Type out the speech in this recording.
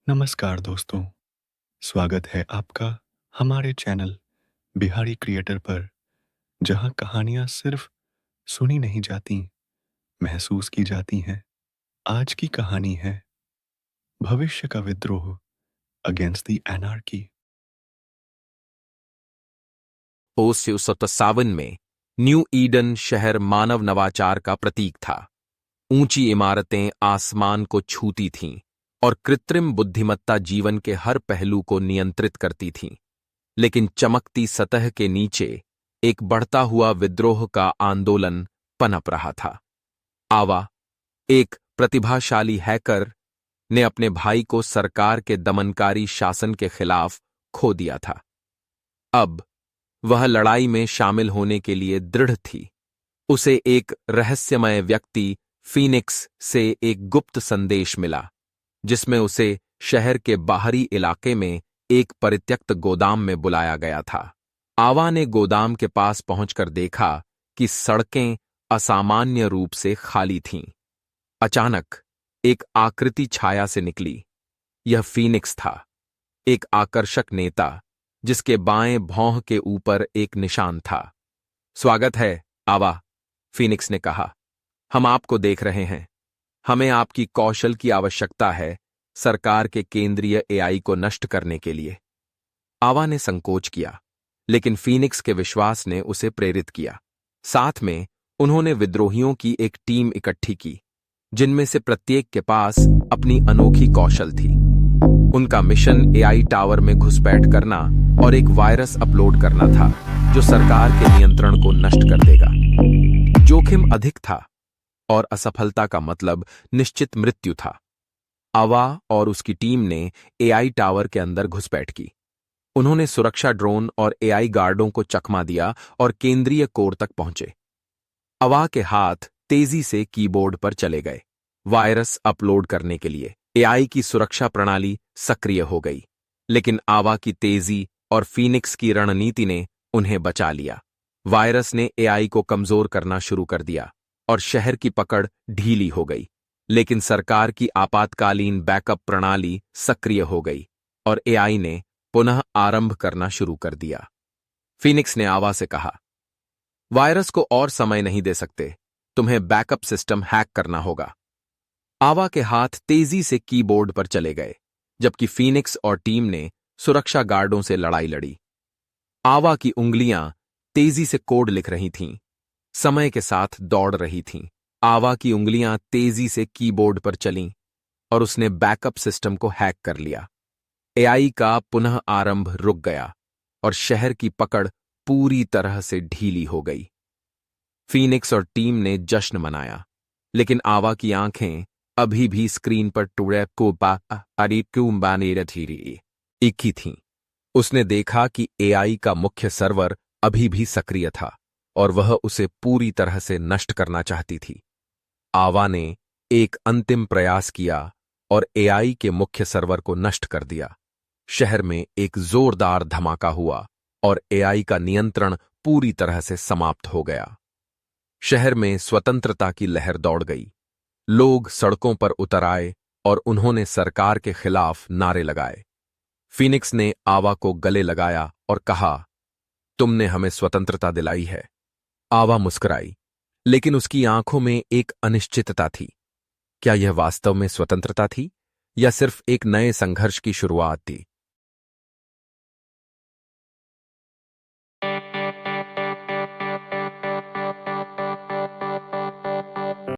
नमस्कार दोस्तों, स्वागत है आपका हमारे चैनल बिहारी क्रिएटर पर, जहां कहानियां सिर्फ सुनी नहीं जाती, महसूस की जाती हैं। आज की कहानी है भविष्य का विद्रोह अगेंस्ट द एनार्की। 1957 में न्यू ईडन शहर मानव नवाचार का प्रतीक था। ऊंची इमारतें आसमान को छूती थीं और कृत्रिम बुद्धिमत्ता जीवन के हर पहलू को नियंत्रित करती थी। लेकिन चमकती सतह के नीचे एक बढ़ता हुआ विद्रोह का आंदोलन पनप रहा था। आवा, एक प्रतिभाशाली हैकर, ने अपने भाई को सरकार के दमनकारी शासन के खिलाफ खो दिया था। अब वह लड़ाई में शामिल होने के लिए दृढ़ थी। उसे एक रहस्यमय व्यक्ति फीनिक्स से एक गुप्त संदेश मिला, जिसमें उसे शहर के बाहरी इलाके में एक परित्यक्त गोदाम में बुलाया गया था। आवा ने गोदाम के पास पहुंचकर देखा कि सड़कें असामान्य रूप से खाली थीं। अचानक एक आकृति छाया से निकली। यह फीनिक्स था, एक आकर्षक नेता जिसके बाएं भौं के ऊपर एक निशान था। स्वागत है, आवा, फीनिक्स ने कहा। हम आपको देख रहे हैं। हमें आपकी कौशल की आवश्यकता है, सरकार के केंद्रीय एआई को नष्ट करने के लिए। आवा ने संकोच किया, लेकिन फीनिक्स के विश्वास ने उसे प्रेरित किया। साथ में उन्होंने विद्रोहियों की एक टीम इकट्ठी की, जिनमें से प्रत्येक के पास अपनी अनोखी कौशल थी। उनका मिशन एआई टावर में घुसपैठ करना और एक वायरस अपलोड करना था, जो सरकार के नियंत्रण को नष्ट कर देगा। जोखिम अधिक था और असफलता का मतलब निश्चित मृत्यु था। आवा और उसकी टीम ने एआई टावर के अंदर घुसपैठ की। उन्होंने सुरक्षा ड्रोन और एआई गार्डों को चकमा दिया और केंद्रीय कोर तक पहुंचे। आवा के हाथ तेजी से कीबोर्ड पर चले गए। वायरस अपलोड करने के लिए एआई की सुरक्षा प्रणाली सक्रिय हो गई, लेकिन आवा की तेजी और फीनिक्स की रणनीति ने उन्हें बचा लिया। वायरस ने एआई को कमजोर करना शुरू कर दिया और शहर की पकड़ ढीली हो गई। लेकिन सरकार की आपातकालीन बैकअप प्रणाली सक्रिय हो गई और एआई ने पुनः आरंभ करना शुरू कर दिया। फीनिक्स ने आवा से कहा, वायरस को और समय नहीं दे सकते, तुम्हें बैकअप सिस्टम हैक करना होगा। आवा के हाथ तेजी से कीबोर्ड पर चले गए, जबकि फीनिक्स और टीम ने सुरक्षा गार्डों से लड़ाई लड़ी। आवा की उंगलियां तेजी से कोड लिख रही थीं, समय के साथ दौड़ रही थीं। आवा की उंगलियां तेजी से कीबोर्ड पर चलीं और उसने बैकअप सिस्टम को हैक कर लिया। एआई का पुनः आरंभ रुक गया और शहर की पकड़ पूरी तरह से ढीली हो गई। फीनिक्स और टीम ने जश्न मनाया, लेकिन आवा की आंखें अभी भी स्क्रीन पर एक ही थीं। उसने देखा कि एआई का मुख्य सर्वर अभी भी सक्रिय था और वह उसे पूरी तरह से नष्ट करना चाहती थी। आवा ने एक अंतिम प्रयास किया और एआई के मुख्य सर्वर को नष्ट कर दिया। शहर में एक जोरदार धमाका हुआ और एआई का नियंत्रण पूरी तरह से समाप्त हो गया। शहर में स्वतंत्रता की लहर दौड़ गई। लोग सड़कों पर उतर आए और उन्होंने सरकार के खिलाफ नारे लगाए। फीनिक्स ने आवा को गले लगाया और कहा, तुमने हमें स्वतंत्रता दिलाई है। आवा मुस्कुराई, लेकिन उसकी आंखों में एक अनिश्चितता थी। क्या यह वास्तव में स्वतंत्रता थी या सिर्फ एक नए संघर्ष की शुरुआत थी?